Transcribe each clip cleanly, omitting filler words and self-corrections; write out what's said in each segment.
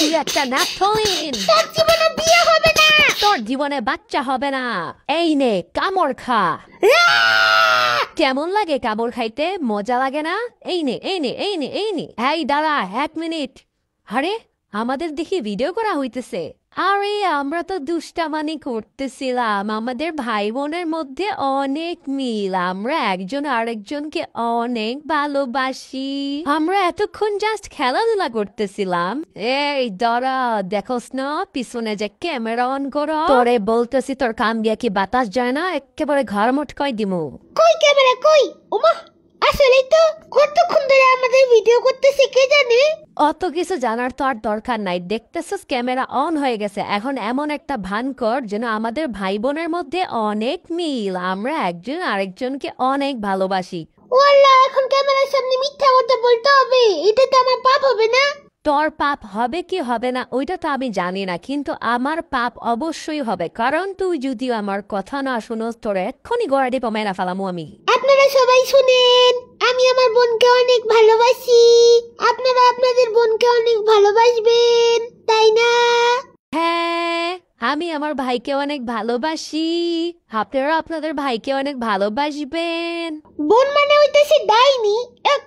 তুই একটা ন্যাপথলিন। তোর জীবনে বিয়ে হবে না, তোর জীবনে বাচ্চা হবে না। এই নে কামড় খা। কেমন লাগে কামড় খাইতে? মজা লাগে না? এই নে এই নে এই নে এই নে। এই দাঁড়া 1 মিনিট। আরে আমাদের দেখি ভিডিও করা হইতেছে। আরে আমরা তো দুষ্টামানি করতেছিলাম। আমাদের ভাই বোনের মধ্যে অনেক মিল। আমরা একজন আরেকজনকে অনেক ভালোবাসি। আমরা এতক্ষণ জাস্ট খেলাধুলা করতেছিলাম। এই দাঁড়া, দেখোস না পিছনে যে ক্যামেরা অন করো? তোরে বলতেছি তোর কান দিয়ে কি বাতাস যায় না? একেবারে ঘর মটকাই দিমু। কই ক্যামেরা কই? ওমা, আসলে তো কতক্ষণ ধরে আমাদের ভিডিও করতেছে কে জানে। অত কিছু জানার তো আর দরকার নাই। দেখতেছিস ক্যামেরা অন হয়ে গেছে। এখন এমন একটা ভান কর যেন আমাদের ভাই বোনের মধ্যে অনেক মিল। আমরা একজন আরেকজনকে অনেক ভালোবাসি। ওয়াল্লাহ, এখন ক্যামেরার সামনে মিথ্যা কথা বলতে হবে? এটা তো আমার পাপ হবে না? তোর পাপ হবে কি হবে না ওইটা তো আমি জানি না, কিন্তু আমার পাপ অবশ্যই হবে। কারণ তুই যদিও আমার কথা না শুনোস, তোর এক্ষুনি গড়া দিয়ে মেরা ফেলামু আমি। আপনারা সবাই শুনেন, আমি আমার বোনকে অনেক ভালোবাসি। আপনারা আপনাদের বোনকে অনেক ভালোবাসবেন, তাই না? হ্যাঁ, আমি আমার ভাইকে অনেক ভালোবাসি। আপনারা আপনাদের ভাইকে অনেক ভালোবাসবেন। বোন মানে হইতেছে ডাইনি,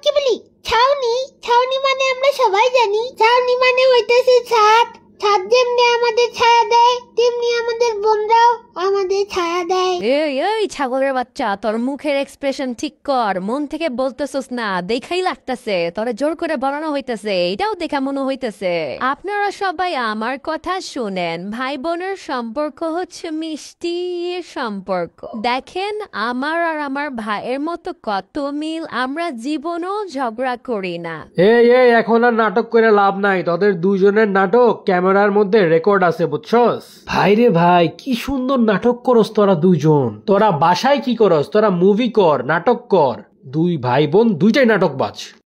কি বলি, ছাউনি। ছাউনি মানে আমরা সবাই জানি, ছাউনি মানে হইতেছে ছাদ। ছাদ যেমনি আমাদের ছায়া দেয়, তেমনি আমাদের বোনরাও আমাদের ছায়া দেয়। এই এই ছাগলের বাচ্চা, তোর মুখের এক্সপ্রেশন ঠিক কর। মন থেকে বলতেছস না, দেখাই লাগতেছে তোরে জোর করে বানানো হইতেছে। এটাও দেখা মনে হইতেছে। আপনারা সবাই আমার কথা শুনেন। ভাই বোনের সম্পর্ক হচ্ছে মিষ্টি সম্পর্ক। দেখেন আমার আর আমার ভাইয়ের মতো কত মিল। আমরা জীবনও ঝগড়া করি না। এই এই এখন আর নাটক করে লাভ নাই। তোদের দুইজনের নাটক ক্যামেরার মধ্যে রেকর্ড আছে, বুঝছস? ভাই রে ভাই, কি সুন্দর নাটক করস তোরা দুইজন। তোরা বাসায় কি করস? তোরা মুভি কর, নাটক কর। দুই ভাই বোন দুইটাই নাটক বাজ।